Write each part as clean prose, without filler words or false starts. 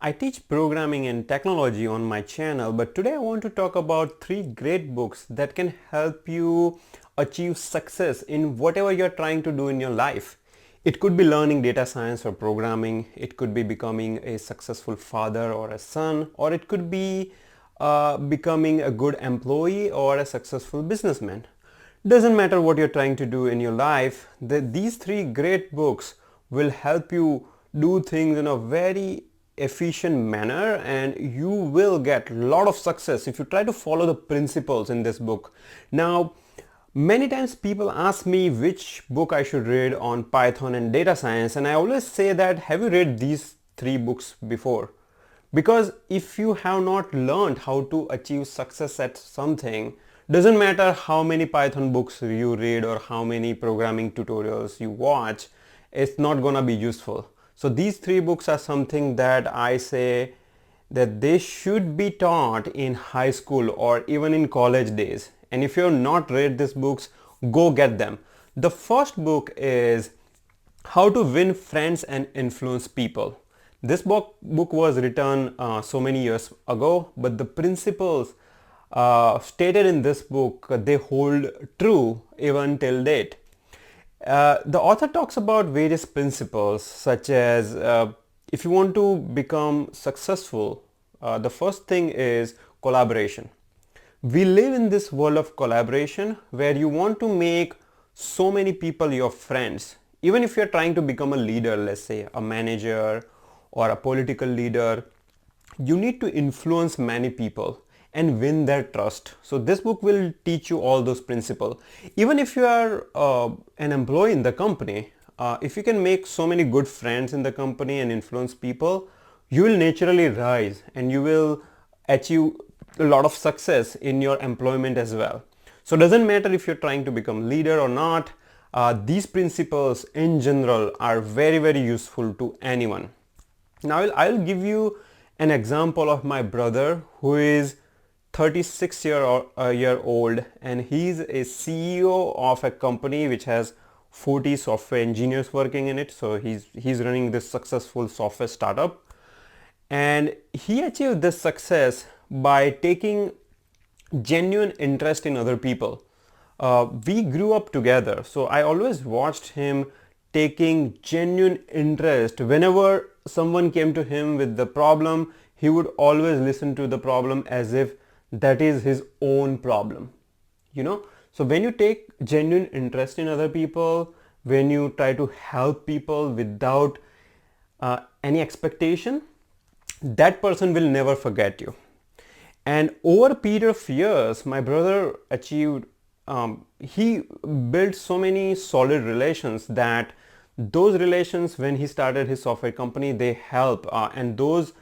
I teach programming and technology on my channel, but today I want to talk about three great books that can help you achieve success in whatever you're trying to do in your life. It could be learning data science or programming, it could be becoming a successful father or a son, or it could be becoming a good employee or a successful businessman. Doesn't matter what you're trying to do in your life, these three great books will help you do things in a very efficient manner, and you will get a lot of success if you try to follow the principles in this book. Now, many times people ask me which book I should read on Python and data science, and I always say that, have you read these three books before? Because if you have not learned how to achieve success at something, doesn't matter how many Python books you read or how many programming tutorials you watch, it's not gonna be useful. So these three books are something that I say that they should be taught in high school or even in college days. And if you have not read these books, go get them. The first book is How to Win Friends and Influence People. This book was written so many years ago, but the principles stated in this book, they hold true even till date. The author talks about various principles such as if you want to become successful, the first thing is collaboration. We live in this world of collaboration where you want to make so many people your friends. Even if you're trying to become a leader, let's say a manager or a political leader, you need to influence many people and win their trust. So this book will teach you all those principles. Even if you are an employee in the company, if you can make so many good friends in the company and influence people, you will naturally rise and you will achieve a lot of success in your employment as well. So it doesn't matter if you're trying to become leader or not, these principles in general are very useful to anyone. Now I'll give you an example of my brother who is 36 year old, and he's a CEO of a company which has 40 software engineers working in it. So he's running this successful software startup, and he achieved this success by taking genuine interest in other people. We grew up together, so I always watched him taking genuine interest. Whenever someone came to him with the problem, he would always listen to the problem as if that is his own problem. So when you take genuine interest in other people, when you try to help people without any expectation, that person will never forget you. And over a period of years, my brother achieved, he built so many solid relations that those relations, when he started his software company, they help, and those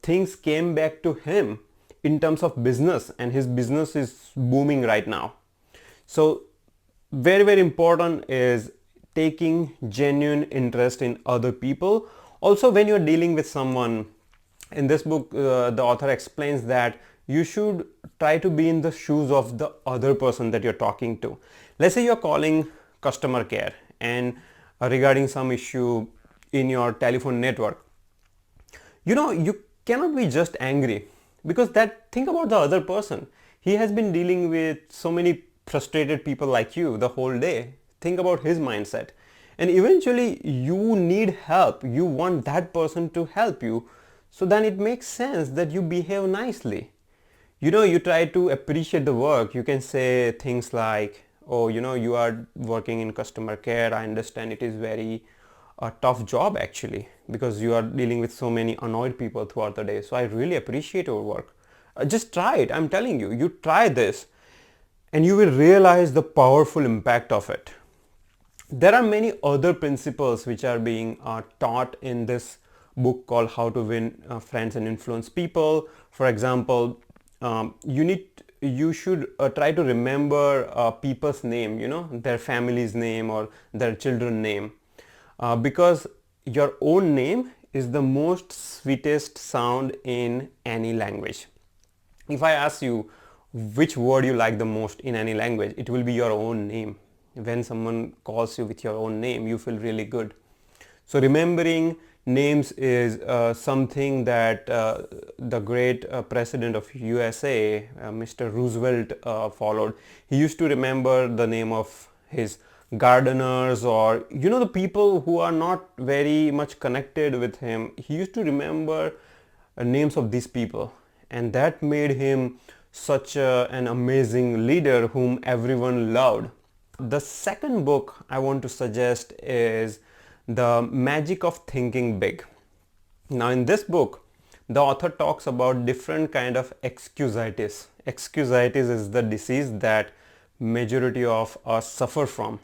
things came back to him in terms of business, and his business is booming right now. So very important is taking genuine interest in other people. Also, when you're dealing with someone, in this book the author explains that you should try to be in the shoes of the other person that you're talking to. Let's say you're calling customer care and regarding some issue in your telephone network. You cannot be just angry, because think about the other person. He has been dealing with so many frustrated people like you the whole day. Think about his mindset, and eventually you need help. You want that person to help you, so then it makes sense that you behave nicely. You try to appreciate the work. You can say things like, oh, you are working in customer care. I understand it is very a tough job actually, because you are dealing with so many annoyed people throughout the day. So I really appreciate your work. Just try it. I'm telling you, you try this and you will realize the powerful impact of it. There are many other principles which are being taught in this book called How to Win Friends and Influence People. For example, you should try to remember people's name, their family's name or their children's name. Because your own name is the most sweetest sound in any language. If I ask you which word you like the most in any language, it will be your own name. When someone calls you with your own name, you feel really good. So remembering names is something that the great president of USA, Mr. Roosevelt, followed. He used to remember the name of his gardeners, or the people who are not very much connected with him. He used to remember names of these people, and that made him such an amazing leader whom everyone loved. The second book I want to suggest is The Magic of Thinking Big. Now in this book, the author talks about different kind of excusitis. Excusitis is the disease that majority of us suffer from.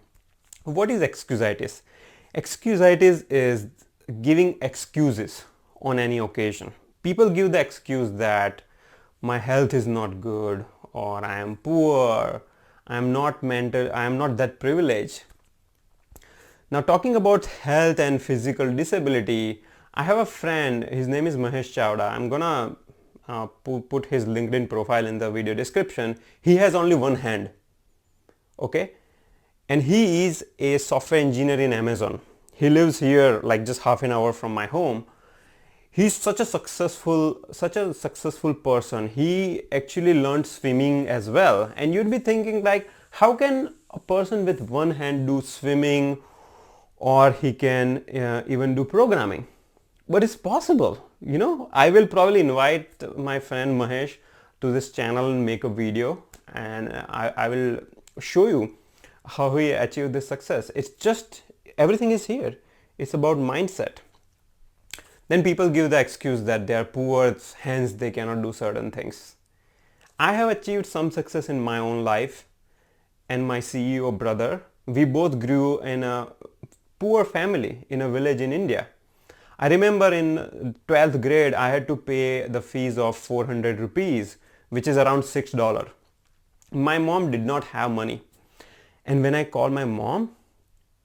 What is excusitis? Excusitis is giving excuses on any occasion. People give the excuse that my health is not good, or I am poor, I am not that privileged. Now talking about health and physical disability, I have a friend, his name is Mahesh Chawda. I'm gonna put his LinkedIn profile in the video description. He has only one hand, okay? And he is a software engineer in Amazon. He lives here like just half an hour from my home. He's such a successful person. He actually learned swimming as well. And you'd be thinking like, how can a person with one hand do swimming, or he can even do programming? But it's possible. I will probably invite my friend Mahesh to this channel and make a video, and I will show you how he achieved this success. It's just, everything is here. It's about mindset. Then people give the excuse that they are poor, hence they cannot do certain things. I have achieved some success in my own life, and my CEO brother, we both grew in a poor family in a village in India. I remember in 12th grade, I had to pay the fees of 400 rupees, which is around $6. My mom did not have money. And when I called my mom,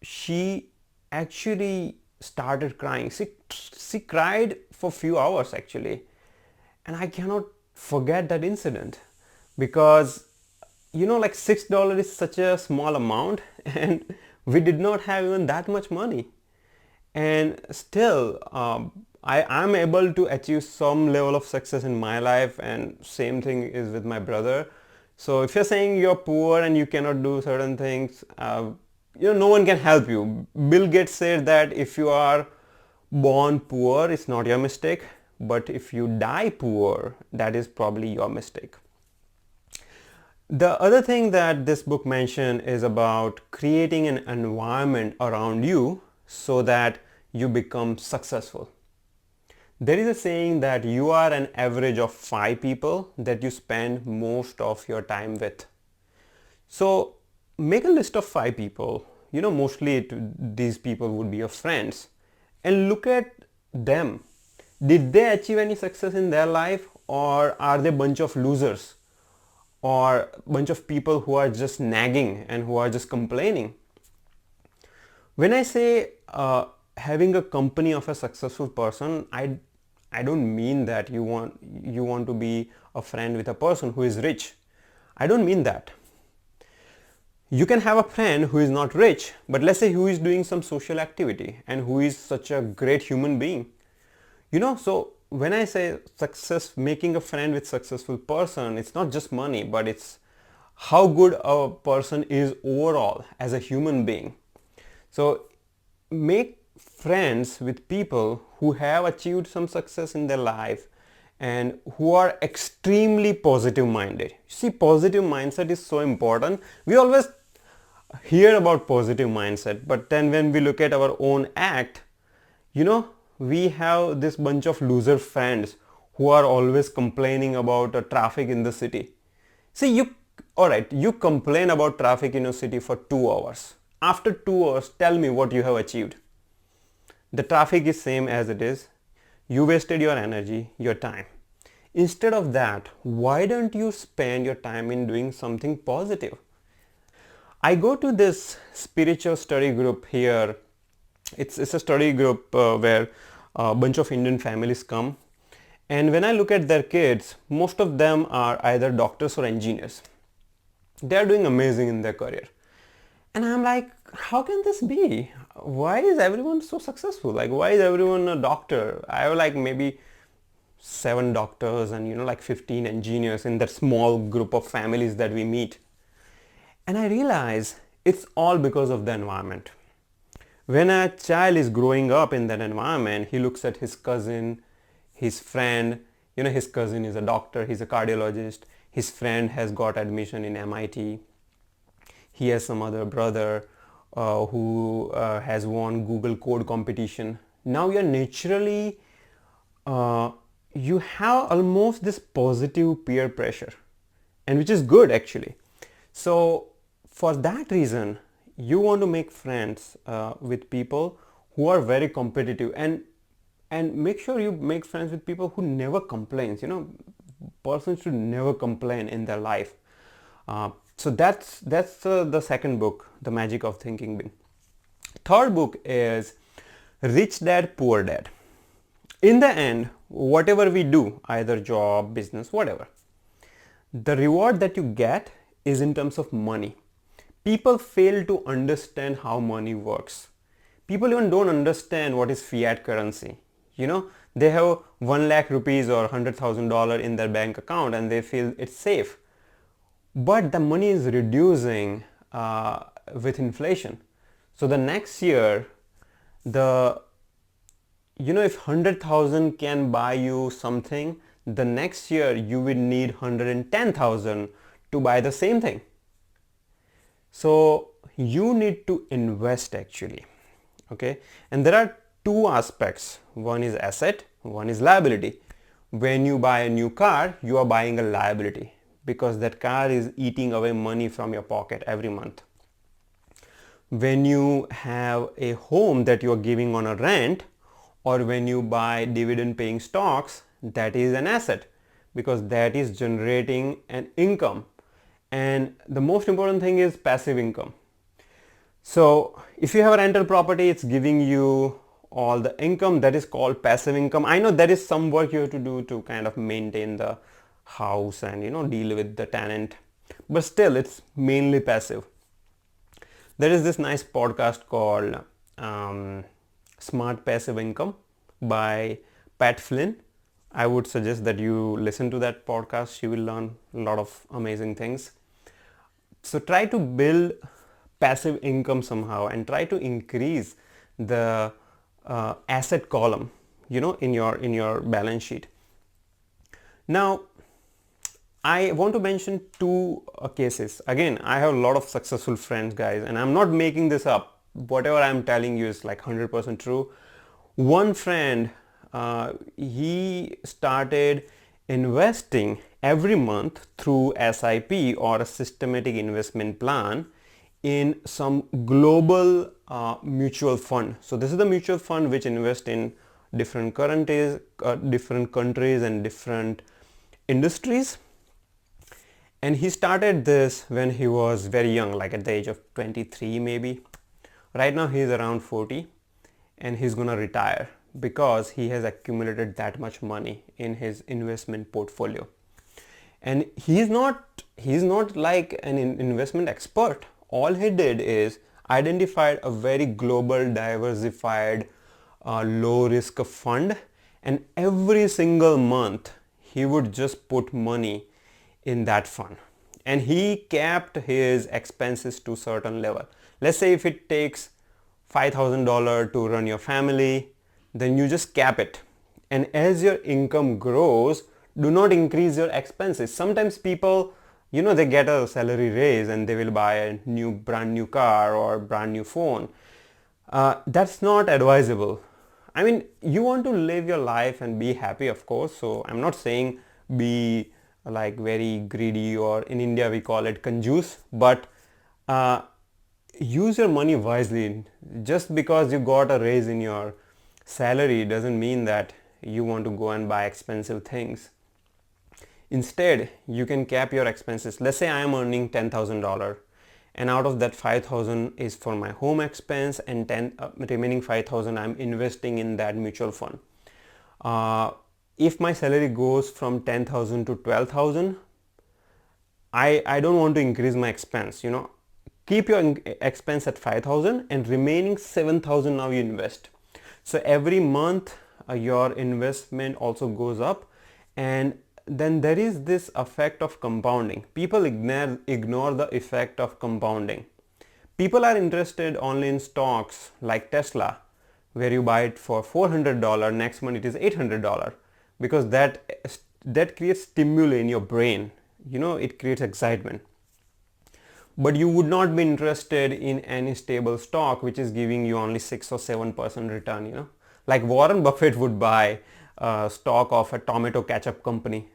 she actually started crying. She cried for a few hours actually. And I cannot forget that incident, because like $6 is such a small amount, and we did not have even that much money. And still I am able to achieve some level of success in my life, and same thing is with my brother. So if you're saying you're poor and you cannot do certain things, no one can help you. Bill Gates said that if you are born poor, it's not your mistake, but if you die poor, that is probably your mistake. The other thing that this book mentioned is about creating an environment around you so that you become successful. There is a saying that you are an average of 5 people that you spend most of your time with. So make a list of 5 people, mostly these people would be your friends, and look at them. Did they achieve any success in their life, or are they a bunch of losers, or a bunch of people who are just nagging and who are just complaining? When I say having a company of a successful person, I don't mean that you want to be a friend with a person who is rich. I don't mean that. You can have a friend who is not rich, but let's say who is doing some social activity and who is such a great human being. So when I say success, making a friend with successful person, it's not just money, but it's how good a person is overall as a human being. So make friends with people who have achieved some success in their life and who are extremely positive minded. See, positive mindset is so important. We always hear about positive mindset, but then when we look at our own act, we have this bunch of loser friends who are always complaining about traffic in the city. See, you complain about traffic in your city for 2 hours. After 2 hours, tell me what you have achieved. The traffic is same as it is. You wasted your energy, your time. Instead of that, why don't you spend your time in doing something positive? I go to this spiritual study group here. It's a study group where a bunch of Indian families come. And when I look at their kids, most of them are either doctors or engineers. They are doing amazing in their career. And I'm like, how can this be? Why is everyone so successful? Like, why is everyone a doctor? I have like maybe 7 doctors and like 15 engineers in that small group of families that we meet. And I realize it's all because of the environment. When a child is growing up in that environment, he looks at his cousin, his friend. His cousin is a doctor, he's a cardiologist. His friend has got admission in MIT. He has some other brother who has won Google code competition. Now you're naturally, you have almost this positive peer pressure, and which is good actually. So for that reason, you want to make friends with people who are very competitive, and make sure you make friends with people who never complains. Persons should never complain in their life. So that's the second book, The Magic of Thinking Big. Third book is Rich Dad Poor Dad. In the end, whatever we do, either job, business, whatever, the reward that you get is in terms of money. People fail to understand how money works. People even don't understand what is fiat currency. They have 1 lakh rupees or $100,000 in their bank account and they feel it's safe. But the money is reducing with inflation. So the next year, if 100,000 can buy you something, the next year you will need 110,000 to buy the same thing. So you need to invest actually. Okay, and there are two aspects. One is asset, one is liability. When you buy a new car, you are buying a liability because that car is eating away money from your pocket every month. When you have a home that you are giving on a rent, or when you buy dividend paying stocks, that is an asset because that is generating an income. And the most important thing is passive income. So if you have a rental property, it's giving you all the income, that is called passive income. I know there is some work you have to do to kind of maintain the house and deal with the tenant, but still it's mainly passive. There is this nice podcast called Smart Passive Income by Pat Flynn. I would suggest that you listen to that podcast. You will learn a lot of amazing things. So try to build passive income somehow and try to increase the asset column, in your balance sheet. Now, I want to mention two cases. Again, I have a lot of successful friends, guys, and I'm not making this up. Whatever I'm telling you is like 100% true. One friend, he started investing every month through SIP or a systematic investment plan in some global mutual fund. So this is the mutual fund which invests in different countries and different industries. And he started this when he was very young, like at the age of 23 maybe. Right now he's around 40 and he's gonna retire because he has accumulated that much money in his investment portfolio. And he's not like an investment expert. All he did is identified a very global, diversified, low risk fund, and every single month he would just put money in that fund, and he capped his expenses to certain level. Let's say if it takes $5,000 to run your family, then you just cap it, and as your income grows, do not increase your expenses. Sometimes people, they get a salary raise and they will buy a brand new car or brand new phone. That's not advisable. I mean, you want to live your life and be happy, of course, so I'm not saying be like very greedy, or in India we call it kanjoos, but use your money wisely. Just because you got a raise in your salary doesn't mean that you want to go and buy expensive things. Instead, you can cap your expenses. Let's say I am earning $10,000 and out of that 5,000 is for my home expense, and remaining 5,000 I'm investing in that mutual fund. If my salary goes from 10,000 to 12,000, I don't want to increase my expense. keep your expense at 5,000 and remaining 7,000 now you invest. So every month your investment also goes up, and then there is this effect of compounding. People ignore the effect of compounding. People are interested only in stocks like Tesla, where you buy it for $400, next month it is $800, because that creates stimuli in your brain. It creates excitement. But you would not be interested in any stable stock which is giving you only 6 or 7% return. Like Warren Buffett would buy a stock of a tomato ketchup company,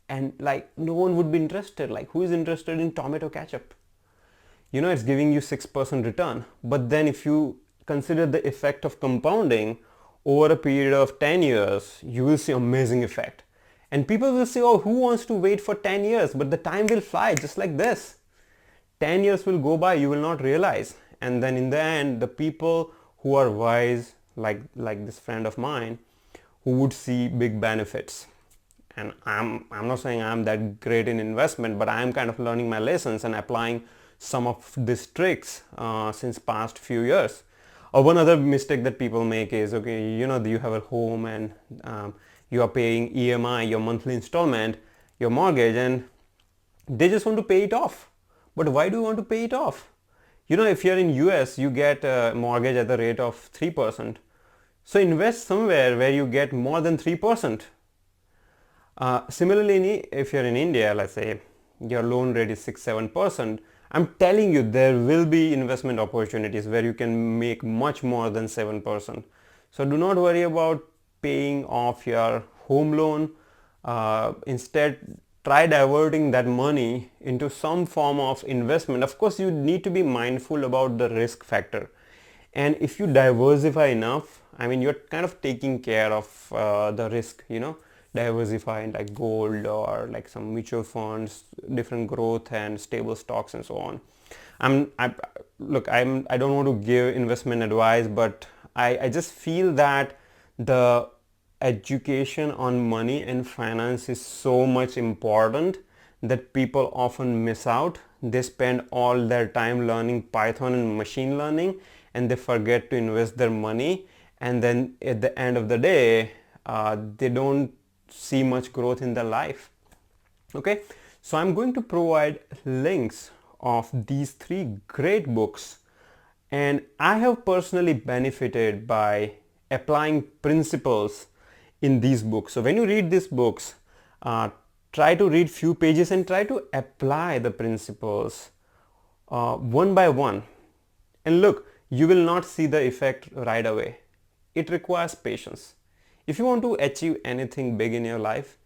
and like no one would be interested. Like, who is interested in tomato ketchup? It's giving you 6% return. But then if you consider the effect of compounding over a period of 10 years, you will see amazing effect. And people will say, oh, who wants to wait for 10 years? But the time will fly just like this. 10 years will go by, you will not realize. And then in the end, the people who are wise, like this friend of mine, who would see big benefits. And I'm not saying I'm that great in investment, but I'm kind of learning my lessons and applying some of these tricks since past few years. One other mistake that people make is, okay, you have a home and you are paying EMI, your monthly installment, your mortgage, and they just want to pay it off. But why do you want to pay it off? If you're in US, you get a mortgage at the rate of 3%. So invest somewhere where you get more than 3%. Similarly, if you're in India, let's say your loan rate is 6-7%, I'm telling you there will be investment opportunities where you can make much more than 7%. So do not worry about paying off your home loan. Instead, try diverting that money into some form of investment. Of course, you need to be mindful about the risk factor. And if you diversify enough, you're kind of taking care of the risk, diversify in like gold or like some mutual funds, different growth and stable stocks and so on. I don't want to give investment advice, but I just feel that the education on money and finance is so much important that people often miss out. They spend all their time learning Python and machine learning, and they forget to invest their money, and then at the end of the day they don't see much growth in their life. Okay, so I'm going to provide links of these 3 great books, and I have personally benefited by applying principles in these books. So when you read these books, try to read few pages and try to apply the principles one by one. And look, you will not see the effect right away. It requires patience. If you want to achieve anything big in your life,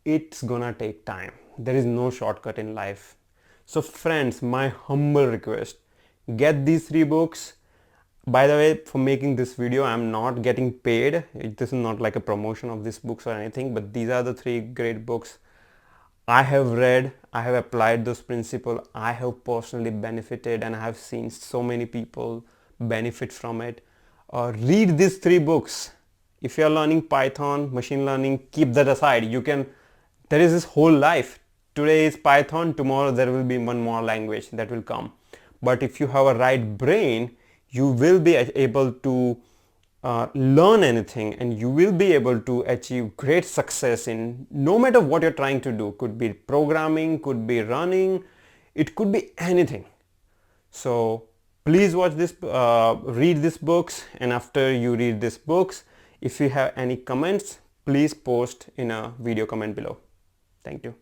it's gonna take time. There is no shortcut in life. So friends, my humble request, get these 3 books. By the way, for making this video, I'm not getting paid. This is not like a promotion of these books or anything, but these are the 3 great books I have read. I have applied those principles. I have personally benefited, and I have seen so many people benefit from it. Read these 3 books. If you are learning Python, machine learning, keep that aside. There is this whole life. Today is Python, tomorrow there will be one more language that will come. But if you have a right brain, you will be able to learn anything, and you will be able to achieve great success in no matter what you're trying to do. Could be programming, could be running, it could be anything. So please watch this, read these books, and after you read these books, if you have any comments, please post in a video comment below. Thank you.